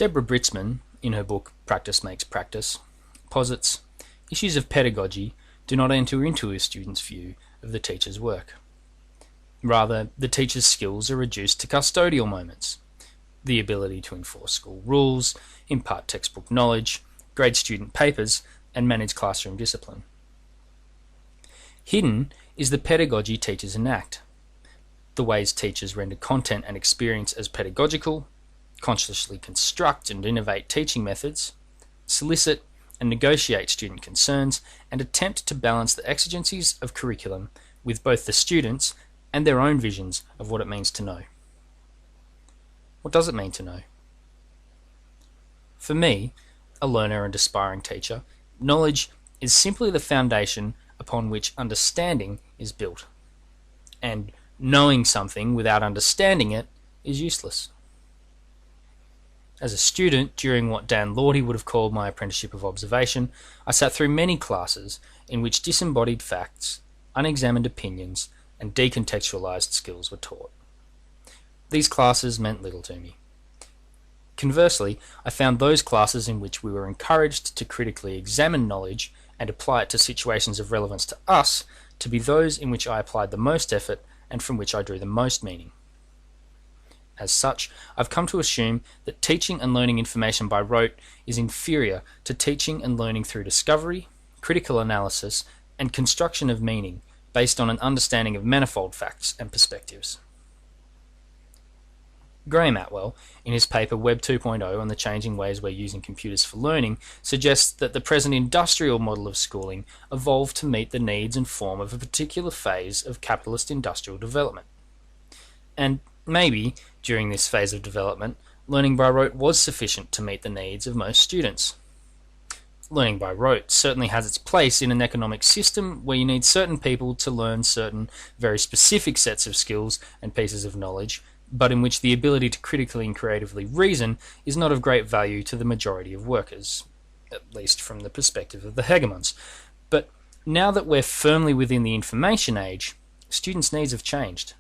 Deborah Britzman, in her book Practice Makes Practice, posits, issues of pedagogy do not enter into a student's view of the teacher's work. Rather, the teacher's skills are reduced to custodial moments: the ability to enforce school rules, impart textbook knowledge, grade student papers, and manage classroom discipline. Hidden is the pedagogy teachers enact, the ways teachers render content and experience as pedagogical, consciously construct and innovate teaching methods, solicit and negotiate student concerns, and attempt to balance the exigencies of curriculum with both the students and their own visions of what it means to know. What does it mean to know? For me, a learner and aspiring teacher, knowledge is simply the foundation upon which understanding is built. And knowing something without understanding it is useless. As a student, during what Dan Laudy would have called my apprenticeship of observation, I sat through many classes in which disembodied facts, unexamined opinions, and decontextualized skills were taught. These classes meant little to me. Conversely, I found those classes in which we were encouraged to critically examine knowledge and apply it to situations of relevance to us to be those in which I applied the most effort and from which I drew the most meaning. As such, I've come to assume that teaching and learning information by rote is inferior to teaching and learning through discovery, critical analysis, and construction of meaning based on an understanding of manifold facts and perspectives. Graham Atwell, in his paper Web 2.0 on the changing ways we're using computers for learning, suggests that the present industrial model of schooling evolved to meet the needs and form of a particular phase of capitalist industrial development. And maybe, during this phase of development, learning by rote was sufficient to meet the needs of most students. Learning by rote certainly has its place in an economic system where you need certain people to learn certain very specific sets of skills and pieces of knowledge, but in which the ability to critically and creatively reason is not of great value to the majority of workers, at least from the perspective of the hegemons. But now that we're firmly within the information age, students' needs have changed.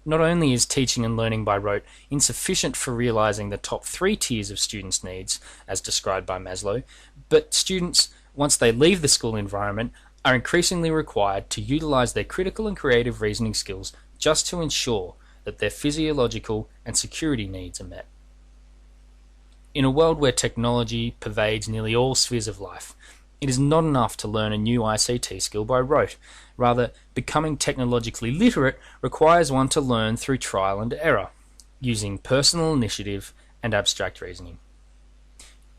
Not only is teaching and learning by rote insufficient for realizing the top 3 tiers of students' needs, as described by Maslow, but students, once they leave the school environment, are increasingly required to utilize their critical and creative reasoning skills just to ensure that their physiological and security needs are met. In a world where technology pervades nearly all spheres of life, it is not enough to learn a new ICT skill by rote. Rather, becoming technologically literate requires one to learn through trial and error, using personal initiative and abstract reasoning.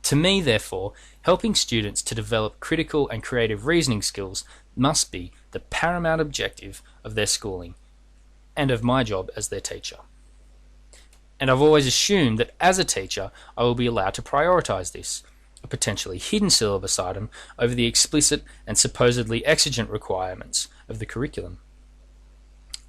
To me, therefore, helping students to develop critical and creative reasoning skills must be the paramount objective of their schooling and of my job as their teacher. And I've always assumed that as a teacher I will be allowed to prioritise this, a potentially hidden syllabus item, over the explicit and supposedly exigent requirements of the curriculum.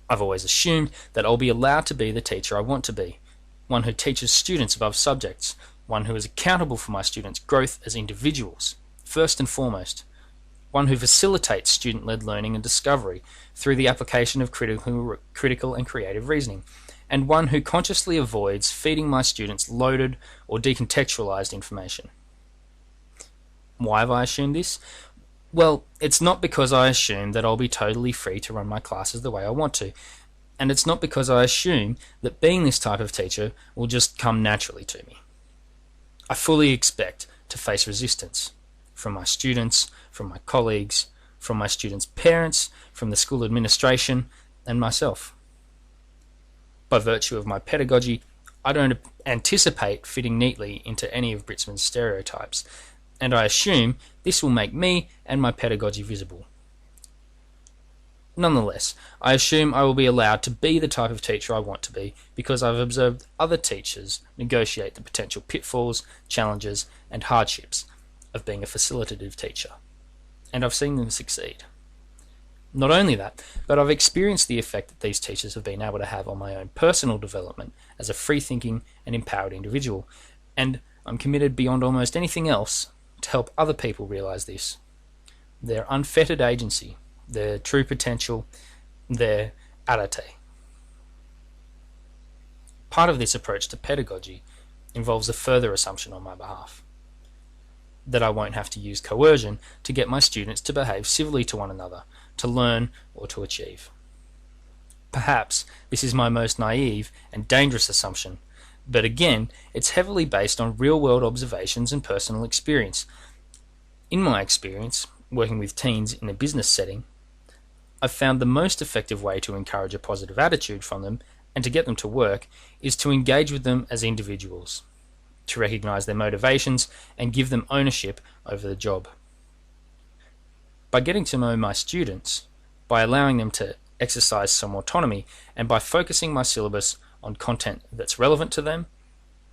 I've always assumed that I'll be allowed to be the teacher I want to be, one who teaches students above subjects, one who is accountable for my students' growth as individuals, first and foremost, one who facilitates student-led learning and discovery through the application of critical and creative reasoning, and one who consciously avoids feeding my students loaded or decontextualized information. Why have I assumed this? Well, it's not because I assume that I'll be totally free to run my classes the way I want to, and it's not because I assume that being this type of teacher will just come naturally to me. I fully expect to face resistance from my students, from my colleagues, from my students' parents, from the school administration, and myself. By virtue of my pedagogy, I don't anticipate fitting neatly into any of Britzman's stereotypes, and I assume this will make me and my pedagogy visible. Nonetheless, I assume I will be allowed to be the type of teacher I want to be because I've observed other teachers negotiate the potential pitfalls, challenges, and hardships of being a facilitative teacher, and I've seen them succeed. Not only that, but I've experienced the effect that these teachers have been able to have on my own personal development as a free-thinking and empowered individual, and I'm committed beyond almost anything else to help other people realise this. Their unfettered agency, their true potential, their arete. Part of this approach to pedagogy involves a further assumption on my behalf: that I won't have to use coercion to get my students to behave civilly to one another, to learn or to achieve. Perhaps this is my most naive and dangerous assumption, but again, it's heavily based on real-world observations and personal experience. In my experience, working with teens in a business setting, I've found the most effective way to encourage a positive attitude from them and to get them to work is to engage with them as individuals, to recognise their motivations and give them ownership over the job. By getting to know my students, by allowing them to exercise some autonomy, and by focusing my syllabus on content that's relevant to them,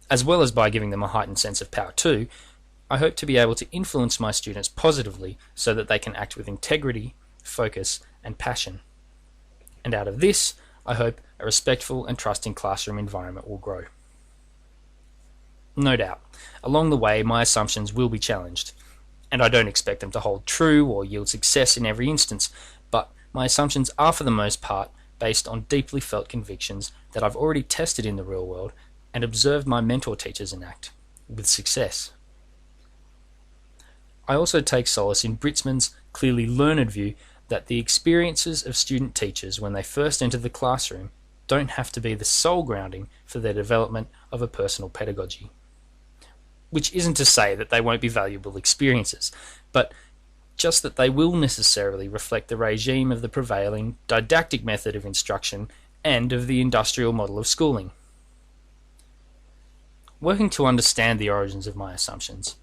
as well as by giving them a heightened sense of power too, I hope to be able to influence my students positively so that they can act with integrity, focus, and passion. And out of this, I hope a respectful and trusting classroom environment will grow. No doubt, along the way my assumptions will be challenged, and I don't expect them to hold true or yield success in every instance, but my assumptions are for the most part based on deeply felt convictions that I've already tested in the real world and observed my mentor teachers enact, with success. I also take solace in Britzman's clearly learned view that the experiences of student teachers when they first enter the classroom don't have to be the sole grounding for their development of a personal pedagogy. Which isn't to say that they won't be valuable experiences, but just that they will necessarily reflect the regime of the prevailing didactic method of instruction and of the industrial model of schooling. Working to understand the origins of my assumptions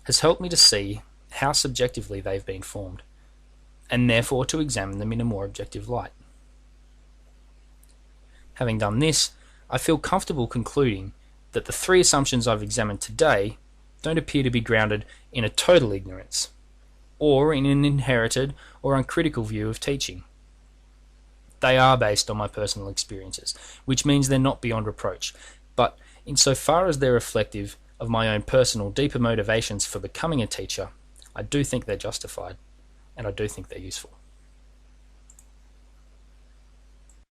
has helped me to see how subjectively they've been formed, and therefore to examine them in a more objective light. Having done this, I feel comfortable concluding that the three assumptions I've examined today don't appear to be grounded in a total ignorance, or in an inherited or uncritical view of teaching. They are based on my personal experiences, which means they're not beyond reproach, but insofar as they're reflective of my own personal deeper motivations for becoming a teacher, I do think they're justified, and I do think they're useful.